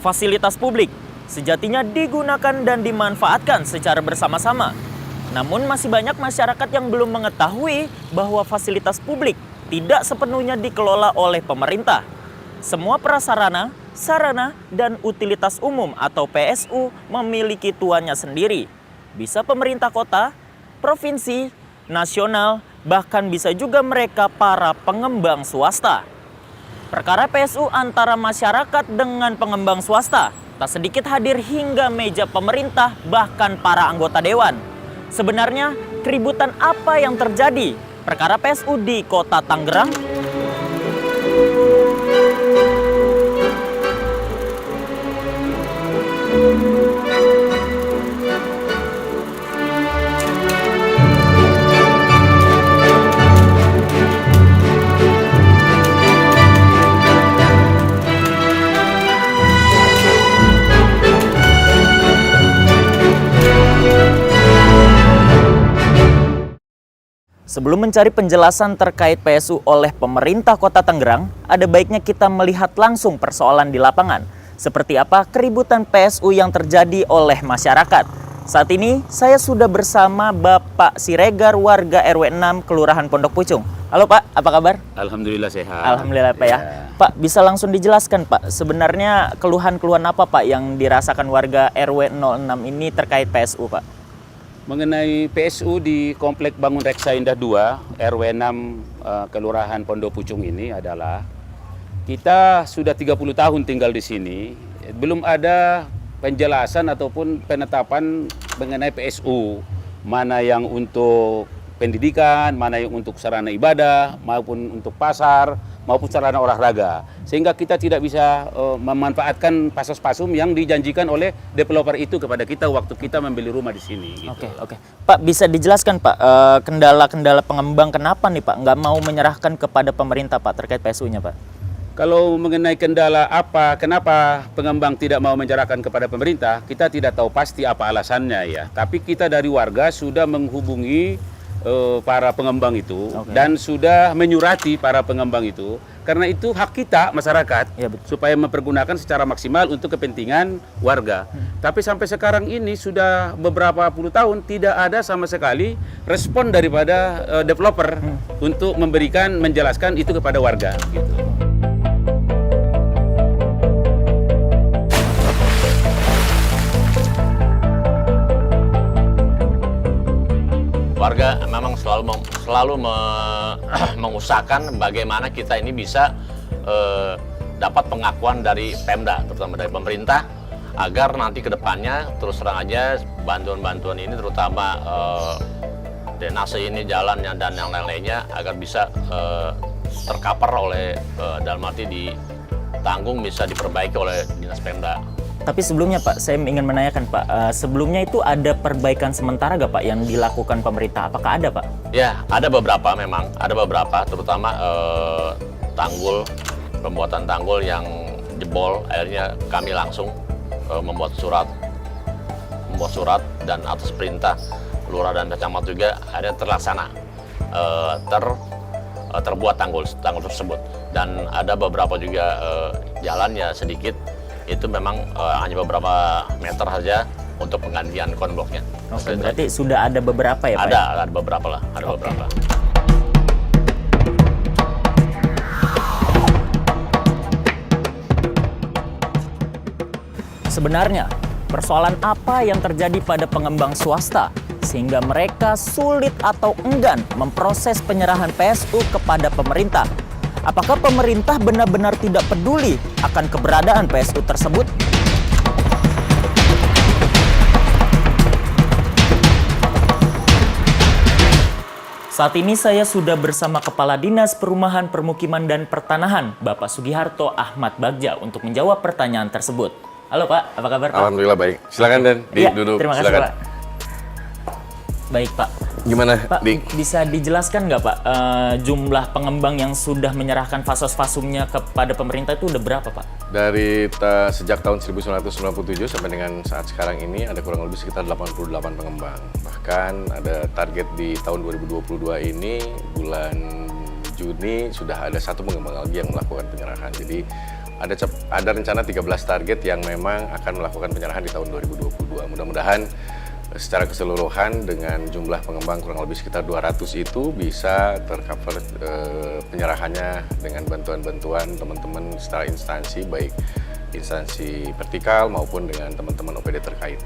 Fasilitas publik sejatinya digunakan dan dimanfaatkan secara bersama-sama. Namun masih banyak masyarakat yang belum mengetahui bahwa fasilitas publik tidak sepenuhnya dikelola oleh pemerintah. Semua prasarana, sarana, dan utilitas umum atau PSU memiliki tuannya sendiri. Bisa pemerintah kota, provinsi, nasional, bahkan bisa juga mereka para pengembang swasta. Perkara PSU antara masyarakat dengan pengembang swasta tak sedikit hadir hingga meja pemerintah bahkan para anggota dewan. Sebenarnya keributan apa yang terjadi? Perkara PSU di Kota Tangerang? Sebelum mencari penjelasan terkait PSU oleh pemerintah Kota Tangerang, ada baiknya kita melihat langsung persoalan di lapangan. Seperti apa keributan PSU yang terjadi oleh masyarakat. Saat ini saya sudah bersama Bapak Siregar, warga RW 6 Kelurahan Pondok Pucung. Halo Pak, apa kabar? Alhamdulillah sehat. Alhamdulillah Pak ya. Pak, bisa langsung dijelaskan Pak, sebenarnya keluhan-keluhan apa Pak yang dirasakan warga RW 06 ini terkait PSU Pak? Mengenai PSU di Komplek Bangun Reksa Indah 2, RW 6 Kelurahan Pondok Pucung ini adalah kita sudah 30 tahun tinggal di sini, belum ada penjelasan ataupun penetapan mengenai PSU, mana yang untuk pendidikan, mana yang untuk sarana ibadah, maupun untuk pasar, maupun sarana olahraga. Sehingga kita tidak bisa memanfaatkan pasos-pasum yang dijanjikan oleh developer itu kepada kita waktu kita membeli rumah di sini. Gitu. Oke. Pak, bisa dijelaskan Pak, kendala-kendala pengembang kenapa nih Pak nggak mau menyerahkan kepada pemerintah Pak terkait PSU-nya Pak? Kalau mengenai kendala kenapa pengembang tidak mau menyerahkan kepada pemerintah, kita tidak tahu pasti apa alasannya ya. Tapi kita dari warga sudah menghubungi para pengembang itu dan sudah menyurati para pengembang itu karena itu hak kita masyarakat ya, supaya mempergunakan secara maksimal untuk kepentingan warga. Tapi sampai sekarang ini sudah beberapa puluh tahun tidak ada sama sekali respon daripada developer untuk menjelaskan itu kepada warga. Gitu. Warga memang selalu mengusahakan bagaimana kita ini bisa dapat pengakuan dari Pemda, terutama dari pemerintah, agar nanti ke depannya terus terang aja bantuan-bantuan ini, terutama drainase ini, jalannya dan yang lain-lainnya, agar bisa tercover oleh dalam arti ditanggung, bisa diperbaiki oleh Dinas Pemda. Tapi sebelumnya Pak, saya ingin menanyakan Pak, sebelumnya itu ada perbaikan sementara nggak Pak yang dilakukan pemerintah? Apakah ada Pak? Ya, ada beberapa memang, ada beberapa, terutama pembuatan tanggul yang jebol. Akhirnya kami langsung membuat surat dan atas perintah lurah dan camat juga akhirnya terlaksana, terbuat tanggul tersebut. Dan ada beberapa juga jalannya sedikit. Itu memang hanya beberapa meter saja untuk penggantian konbloknya. Oke, berarti sudah ada beberapa ya Pak? Ada beberapa lah, ada beberapa. Sebenarnya, persoalan apa yang terjadi pada pengembang swasta sehingga mereka sulit atau enggan memproses penyerahan PSU kepada pemerintah? Apakah pemerintah benar-benar tidak peduli akan keberadaan PSU tersebut? Saat ini saya sudah bersama Kepala Dinas Perumahan, Permukiman, dan Pertanahan, Bapak Sugiharto Ahmad Bagja, untuk menjawab pertanyaan tersebut. Halo Pak, apa kabar Pak? Alhamdulillah baik. Silakan Dan, duduk. Terima kasih Silakan. Pak. Baik Pak. Gimana, Pak, Dik? bisa dijelaskan nggak Pak, jumlah pengembang yang sudah menyerahkan fasos-fasumnya kepada pemerintah itu udah berapa Pak? Dari sejak tahun 1997 sampai dengan saat sekarang ini ada kurang lebih sekitar 88 pengembang. Bahkan ada target di tahun 2022 ini, bulan Juni sudah ada satu pengembang lagi yang melakukan penyerahan. Jadi ada rencana 13 target yang memang akan melakukan penyerahan di tahun 2022. Mudah-mudahan secara keseluruhan dengan jumlah pengembang kurang lebih sekitar 200 itu bisa tercover penyerahannya dengan bantuan-bantuan teman-teman secara instansi, baik instansi vertikal maupun dengan teman-teman OPD terkait.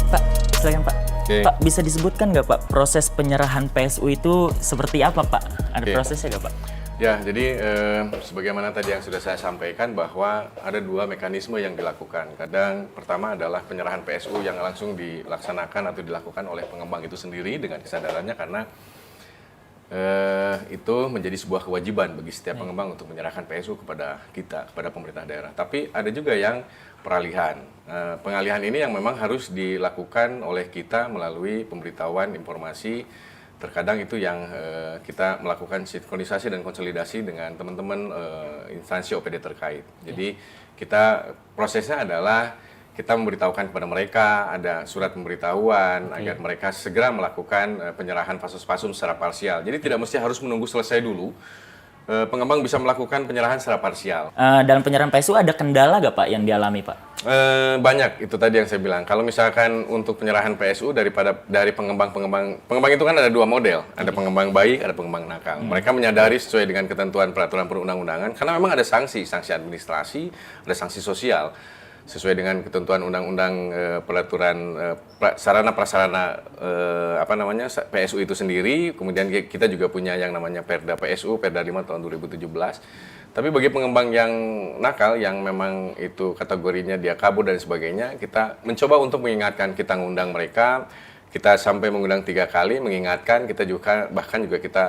Pak, silakan Pak. Oke. Pak, bisa disebutkan nggak Pak proses penyerahan PSU itu seperti apa Pak? Ada Oke. prosesnya nggak Pak? Ya, jadi sebagaimana tadi yang sudah saya sampaikan bahwa ada dua mekanisme yang dilakukan. Kadang pertama adalah penyerahan PSU yang langsung dilaksanakan atau dilakukan oleh pengembang itu sendiri dengan kesadarannya karena itu menjadi sebuah kewajiban bagi setiap pengembang untuk menyerahkan PSU kepada kita, kepada pemerintah daerah. Tapi ada juga yang peralihan. Pengalihan ini yang memang harus dilakukan oleh kita melalui pemberitahuan informasi. Terkadang itu yang kita melakukan sinkronisasi dan konsolidasi dengan teman-teman instansi OPD terkait. Jadi kita prosesnya adalah kita memberitahukan kepada mereka, ada surat pemberitahuan agar mereka segera melakukan penyerahan fasos-fasum secara parsial. Jadi tidak mesti harus menunggu selesai dulu. Pengembang bisa melakukan penyerahan secara parsial. Dalam penyerahan PSU ada kendala nggak Pak yang dialami Pak? Banyak, itu tadi yang saya bilang. Kalau misalkan untuk penyerahan PSU dari pengembang itu kan ada dua model. Ada pengembang baik, ada pengembang nakal. Mereka menyadari sesuai dengan ketentuan peraturan perundang-undangan, karena memang ada sanksi administrasi, ada sanksi sosial. Sesuai dengan ketentuan undang-undang peraturan sarana prasarana PSU itu sendiri. Kemudian kita juga punya yang namanya Perda PSU, Perda 5 tahun 2017. Tapi bagi pengembang yang nakal, yang memang itu kategorinya dia kabur dan sebagainya, kita mencoba untuk mengingatkan, kita ngundang mereka, kita sampai mengundang 3 kali, mengingatkan, kita juga bahkan juga kita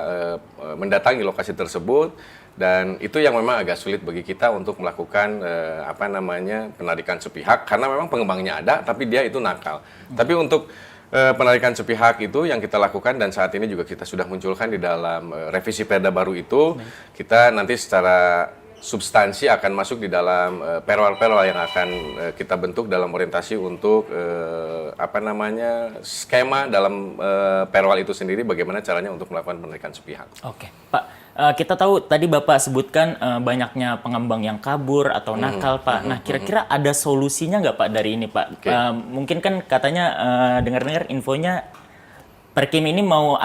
mendatangi lokasi tersebut, dan itu yang memang agak sulit bagi kita untuk melakukan penarikan sepihak, karena memang pengembangnya ada, tapi dia itu nakal. Tapi untuk penarikan sepihak itu yang kita lakukan, dan saat ini juga kita sudah munculkan di dalam revisi Perda baru itu, kita nanti secara substansi akan masuk di dalam perwal-perwal yang akan kita bentuk dalam orientasi untuk skema dalam perwal itu sendiri, bagaimana caranya untuk melakukan penarikan sepihak. Oke, Pak. Kita tahu tadi Bapak sebutkan banyaknya pengembang yang kabur atau nakal, Pak. Nah, kira-kira ada solusinya nggak Pak dari ini, Pak? Okay. Mungkin kan katanya dengar-dengar infonya Perkim ini mau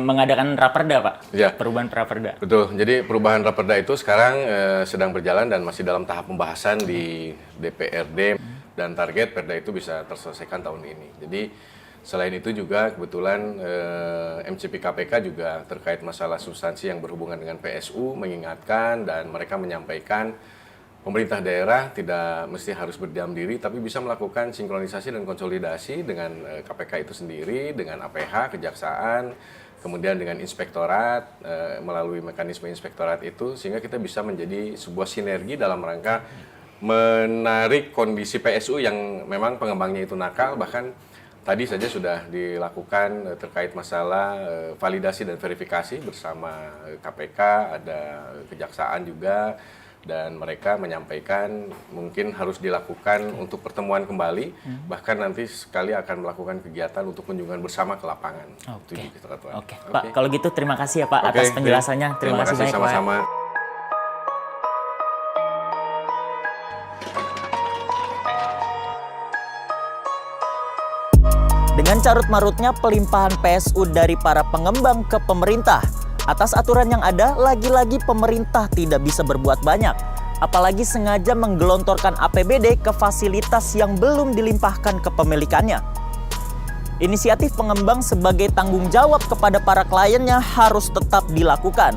mengadakan raperda, Pak. Ya. Perubahan raperda. Betul. Jadi perubahan raperda itu sekarang sedang berjalan dan masih dalam tahap pembahasan di DPRD, dan target perda itu bisa terselesaikan tahun ini. Jadi selain itu juga kebetulan MCP KPK juga terkait masalah substansi yang berhubungan dengan PSU mengingatkan, dan mereka menyampaikan pemerintah daerah tidak mesti harus berdiam diri, tapi bisa melakukan sinkronisasi dan konsolidasi dengan KPK itu sendiri, dengan APH, Kejaksaan, kemudian dengan inspektorat, melalui mekanisme inspektorat itu, sehingga kita bisa menjadi sebuah sinergi dalam rangka menarik kondisi PSU yang memang pengembangnya itu nakal. Bahkan tadi saja sudah dilakukan terkait masalah validasi dan verifikasi bersama KPK, ada Kejaksaan juga, dan mereka menyampaikan mungkin harus dilakukan untuk pertemuan kembali, bahkan nanti sekali akan melakukan kegiatan untuk kunjungan bersama ke lapangan. Oke. Pak, kalau gitu terima kasih ya Pak atas penjelasannya. Terima kasih banyak, sama-sama. Pak. Dengan carut-marutnya pelimpahan PSU dari para pengembang ke pemerintah, atas aturan yang ada, lagi-lagi pemerintah tidak bisa berbuat banyak. Apalagi sengaja menggelontorkan APBD ke fasilitas yang belum dilimpahkan kepemilikannya. Inisiatif pengembang sebagai tanggung jawab kepada para kliennya harus tetap dilakukan.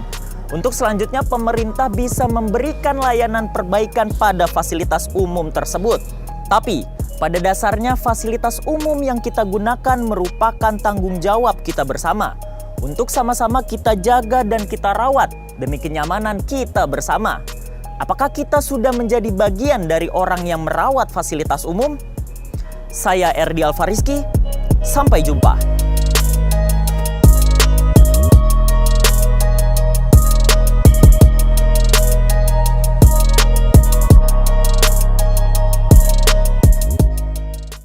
Untuk selanjutnya, pemerintah bisa memberikan layanan perbaikan pada fasilitas umum tersebut. Tapi, pada dasarnya fasilitas umum yang kita gunakan merupakan tanggung jawab kita bersama. Untuk sama-sama kita jaga dan kita rawat demi kenyamanan kita bersama. Apakah kita sudah menjadi bagian dari orang yang merawat fasilitas umum? Saya Erdi Alfariski, sampai jumpa.